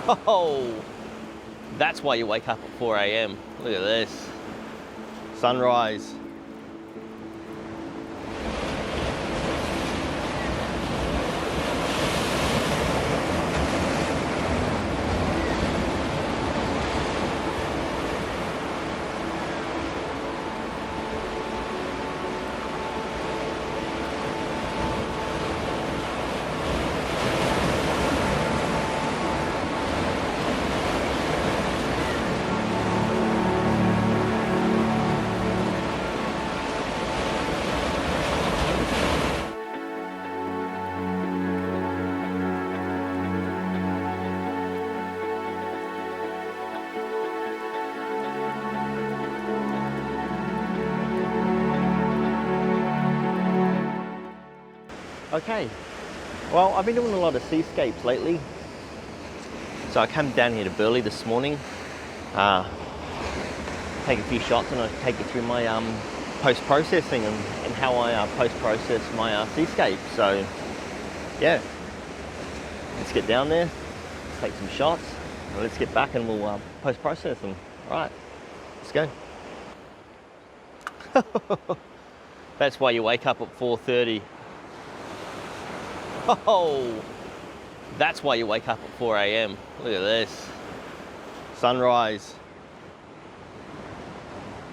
Oh, that's why you wake up at 4 a.m. Look at this. Sunrise. Okay, well, I've been doing a lot of seascapes lately. So I came down here to Burleigh this morning, take a few shots, and I take you through my post-processing and how I post-process my seascape. So yeah, let's get down there, let's take some shots, and let's get back and we'll post-process them. All right, let's go. That's why you wake up at 4:30. Oh, that's why you wake up at 4 a.m. Look at this. Sunrise.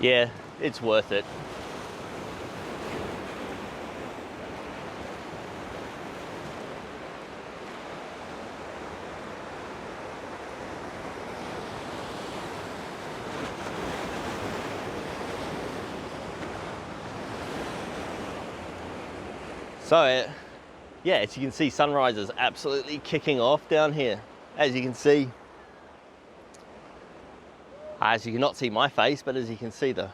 Yeah, it's worth it. So, yeah, as you can see, sunrise is absolutely kicking off down here. As you can see, as you cannot see my face, but as you can see the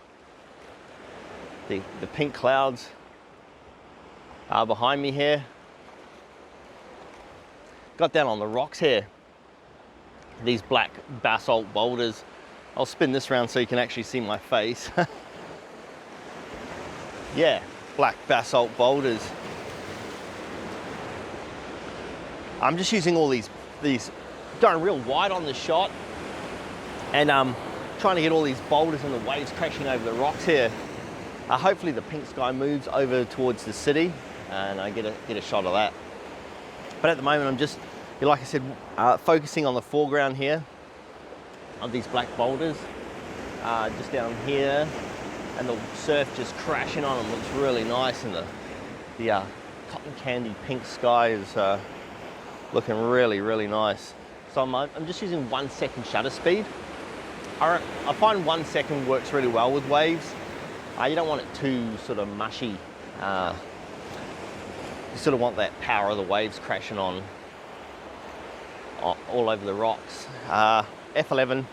pink clouds are behind me here. Got down on the rocks here. These black basalt boulders. I'll spin this around so you can actually see my face. Yeah, black basalt boulders. I'm just using all these going real wide on the shot, and trying to get all these boulders and the waves crashing over the rocks here. Hopefully the pink sky moves over towards the city and I get a shot of that. But at the moment I'm just, like I said, focusing on the foreground here of these black boulders, just down here, and the surf just crashing on them. Looks really nice, and the cotton candy pink sky is looking really, really nice. So I'm just using 1 second shutter speed. I find 1 second works really well with waves. You don't want it too sort of mushy. You sort of want that power of the waves crashing on all over the rocks. F11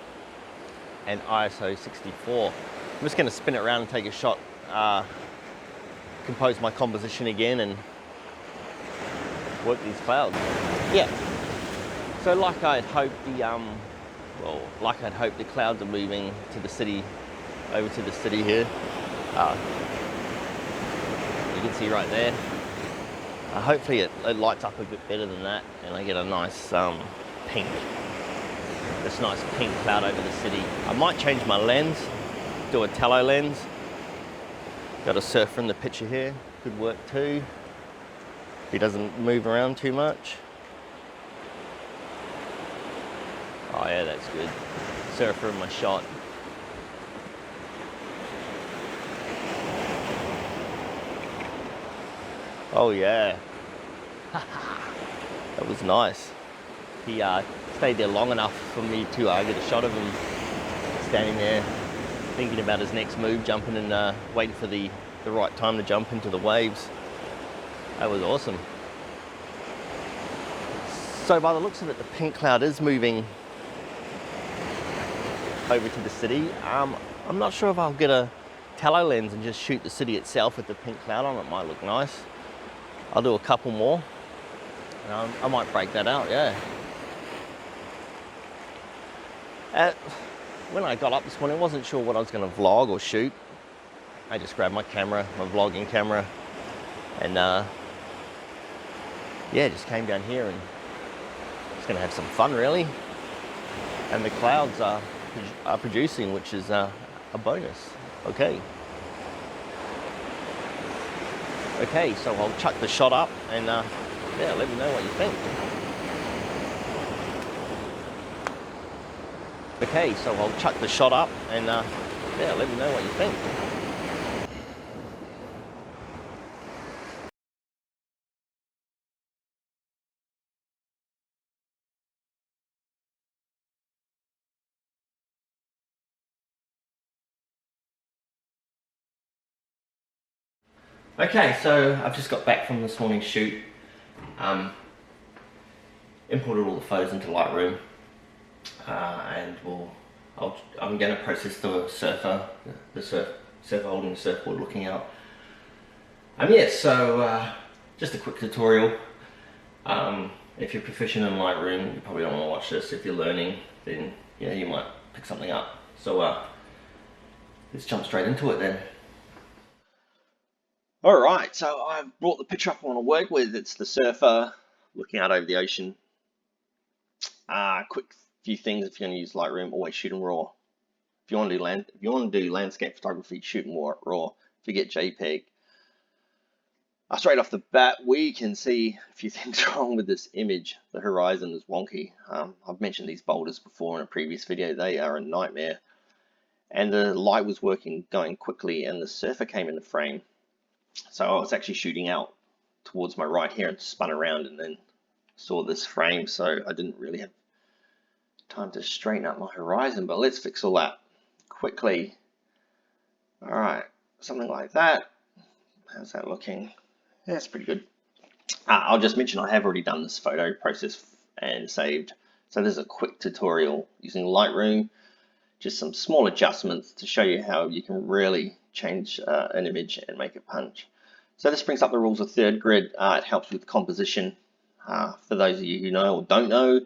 and ISO 64. I'm just going to spin it around and take a shot, compose my composition again, and work these clouds. Yeah. So like I'd hoped the clouds are moving to the city, over to the city here. You can see right there. Hopefully it lights up a bit better than that, and I get a nice pink, this nice pink cloud over the city. I might change my lens, do a tele lens. Got a surfer in the picture here, could work too. He doesn't move around too much. Oh yeah, that's good. Surfer in my shot. Oh yeah. That was nice. He stayed there long enough for me to get a shot of him standing there, thinking about his next move, jumping and waiting for the right time to jump into the waves. That was awesome. So by the looks of it, the pink cloud is moving over to the city. I'm not sure if I'll get a tele lens and just shoot the city itself with the pink cloud on it. Might look nice. I'll do a couple more. I might break that out, yeah. When I got up this morning, I wasn't sure what I was going to vlog or shoot. I just grabbed my camera, my vlogging camera, and yeah, just came down here and just going to have some fun, really. and the clouds are producing, which is a bonus. Okay. Okay, so I'll chuck the shot up and yeah, let me know what you think. Okay, so I'll chuck the shot up and yeah, let me know what you think. Okay, so I've just got back from this morning's shoot. Imported all the photos into Lightroom, and I'm going to process the surfer, surfer holding the surfboard looking out. Yeah, so just a quick tutorial. If you're proficient in Lightroom, you probably don't want to watch this. If you're learning, then yeah, you might pick something up. So let's jump straight into it then. Alright, so I've brought the picture up I want to work with. It's the surfer looking out over the ocean. Quick few things if you're going to use Lightroom, always shoot in RAW. If you want to do landscape photography, shoot in RAW. If you get JPEG. Straight off the bat, we can see a few things wrong with this image. The horizon is wonky. I've mentioned these boulders before in a previous video. They are a nightmare. And the light was going quickly, and the surfer came into frame. So I was actually shooting out towards my right here and spun around and then saw this frame, so I didn't really have time to straighten up my horizon, but let's fix all that quickly. Alright, something like that. How's that looking? Yeah, it's pretty good. I'll just mention I have already done this photo process and saved. So there's a quick tutorial using Lightroom, just some small adjustments to show you how you can really change an image and make it punch. So this brings up the rules of third grid. It helps with composition. For those of you who know or don't know,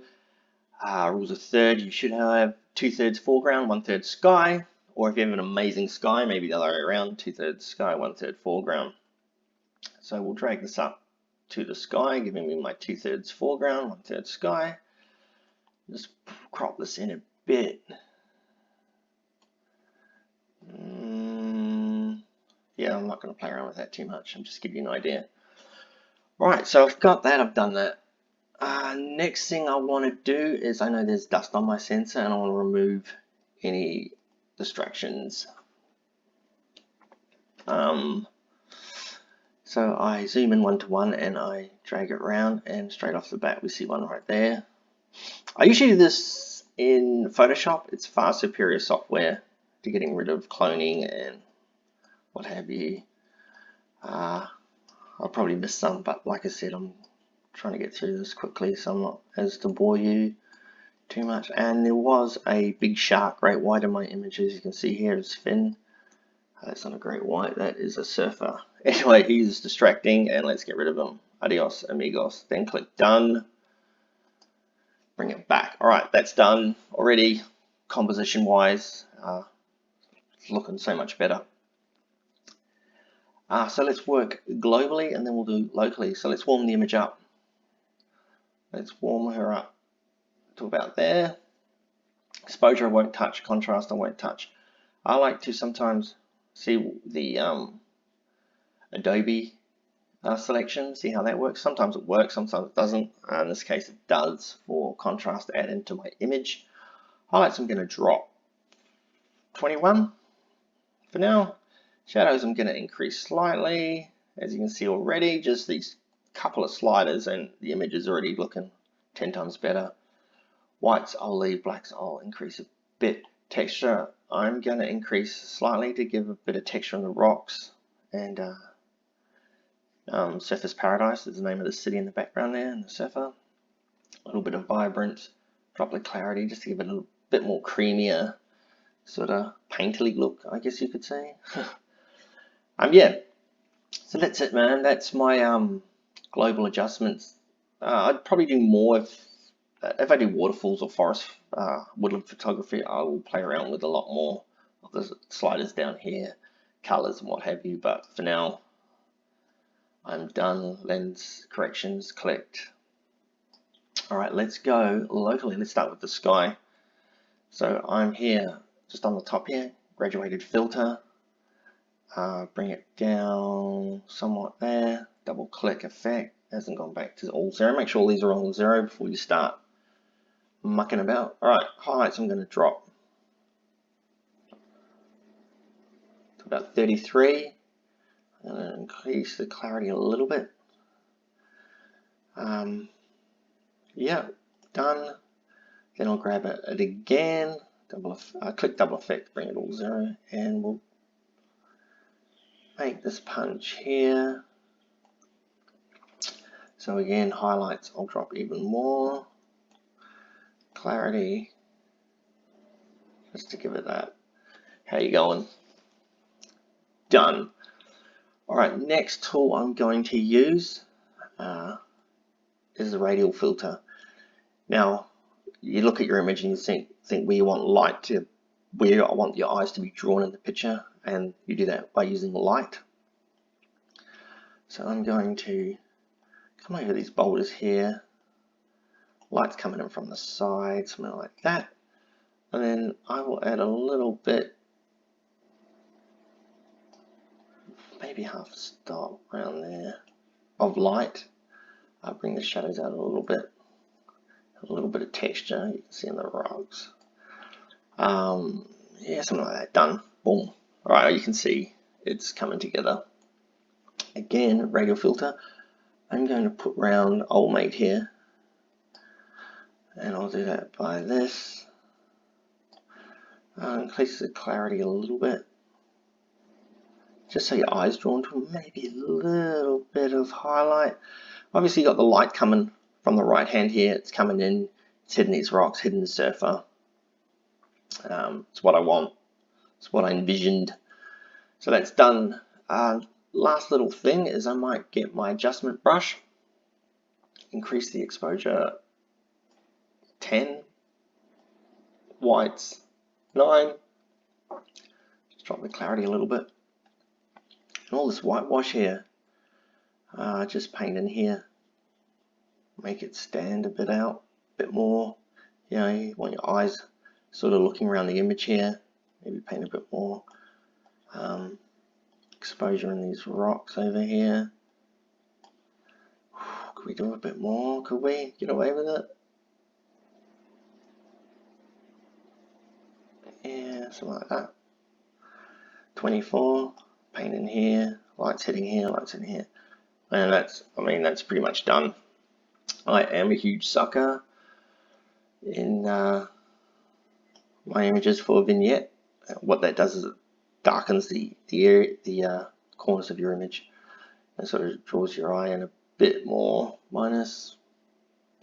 rules of third, you should have 2/3 foreground, 1/3 sky, or if you have an amazing sky, maybe the other way around, 2/3 sky, 1/3 foreground. So we'll drag this up to the sky, giving me my 2/3 foreground, 1/3 sky. Just crop this in a bit. Yeah, I'm not going to play around with that too much. I'm just giving you an idea. Right, so I've got that. I've done that. Next thing I want to do is, I know there's dust on my sensor and I want to remove any distractions. So I zoom in 1:1 and I drag it around, and straight off the bat we see one right there. I usually do this in Photoshop. It's far superior software to getting rid of cloning and what have you. I'll probably miss some, but like I said, I'm trying to get through this quickly so I'm not as to bore you too much. And there was a big shark great white in my image, as you can see here is Finn. That's not a great white, that is a surfer. Anyway, he's distracting and let's get rid of him. Adios amigos. Then click done. Bring it back. Alright, that's done already. Composition wise, it's looking so much better. So let's work globally and then we'll do locally. So let's warm the image up. Let's warm her up to about there. Exposure I won't touch, contrast I won't touch. I like to sometimes see the Adobe selection, see how that works. Sometimes it works, sometimes it doesn't. In this case it does for contrast to add into my image. Highlights I'm going to drop 21 for now. Shadows I'm going to increase slightly. As you can see already, just these couple of sliders and the image is already looking 10 times better. Whites I'll leave, blacks I'll increase a bit. Texture I'm going to increase slightly to give a bit of texture on the rocks. And Surfer's Paradise is the name of the city in the background there, and the surfer. A little bit of vibrance, drop the clarity just to give it a little bit more creamier, sort of painterly look, I guess you could say. Yeah, so that's it, man. That's my global adjustments. I'd probably do more if I do waterfalls or forest woodland photography. I will play around with a lot more of the sliders down here, colors and what have you, but for now I'm done. Lens corrections, collect. Alright, let's go locally. Let's start with the sky. So I'm here, just on the top here, graduated filter. Bring it down somewhat there. Double click effect. Hasn't gone back to all zero. Make sure all these are all zero before you start mucking about. Alright, highlights I'm going to drop to about 33. I'm going to increase the clarity a little bit. Yeah, done. Then I'll grab it again. Click double effect, bring it all zero, and we'll make this punch here. So again, highlights I'll drop even more. Clarity, just to give it that. How you going? Done. Alright, next tool I'm going to use is the Radial Filter. Now, you look at your image and you think where you want light to, where I want your eyes to be drawn in the picture, and you do that by using light. So I'm going to come over these boulders here. Light's coming in from the side, something like that. And then I will add a little bit, maybe half a stop around there, of light. I'll bring the shadows out a little bit of texture you can see in the rocks. Yeah, something like that. Done. Boom. Alright, you can see it's coming together. Again, Radial Filter. I'm going to put round Old Mate here, and I'll do that by this. Increase the clarity a little bit, just so your eyes drawn to maybe a little bit of highlight. Obviously, you got the light coming from the right hand here. It's coming in, it's hitting these rocks, hitting the surfer. It's what I want. It's what I envisioned. So that's done. Last little thing is I might get my adjustment brush, increase the exposure 10, whites 9, just drop the clarity a little bit. And all this whitewash here, just paint in here, make it stand a bit out, a bit more. You know, you want your eyes sort of looking around the image here, maybe paint a bit more. Exposure in these rocks over here. Could we do a bit more? Could we get away with it? Yeah, something like that. 24, paint in here, lights hitting here, lights in here. And that's, I mean, that's pretty much done. I am a huge sucker in my images for Vignette. What that does is it darkens the corners of your image and sort of draws your eye in a bit more. Minus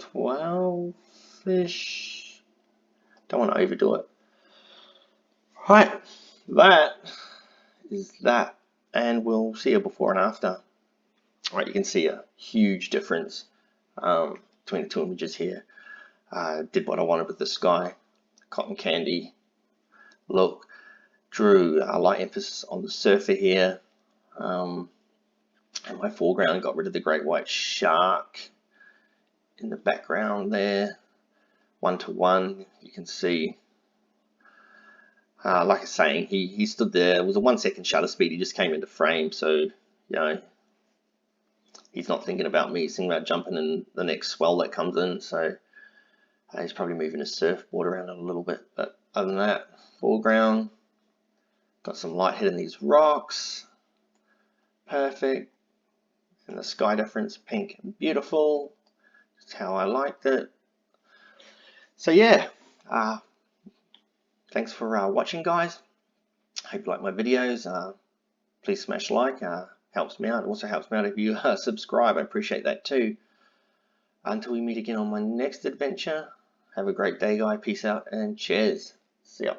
12-ish. Don't want to overdo it. Right, that is that, and we'll see a before and after. Right, you can see a huge difference between the two images here. Did what I wanted with the sky, cotton candy look, drew a light emphasis on the surfer here, and my foreground got rid of the great white shark in the background there, 1:1. You can see, like I was saying, he stood there. It was a 1 second shutter speed. He just came into frame, so you know, he's not thinking about me. He's thinking about jumping in the next swell that comes in. So he's probably moving his surfboard around a little bit. But other than that, foreground, got some light hitting these rocks. Perfect. And the sky difference, pink and beautiful. Just how I liked it. So yeah, thanks for watching, guys. Hope you like my videos. Please smash like. Helps me out. It also helps me out if you subscribe. I appreciate that too. Until we meet again on my next adventure, have a great day, guys. Peace out and cheers. See ya.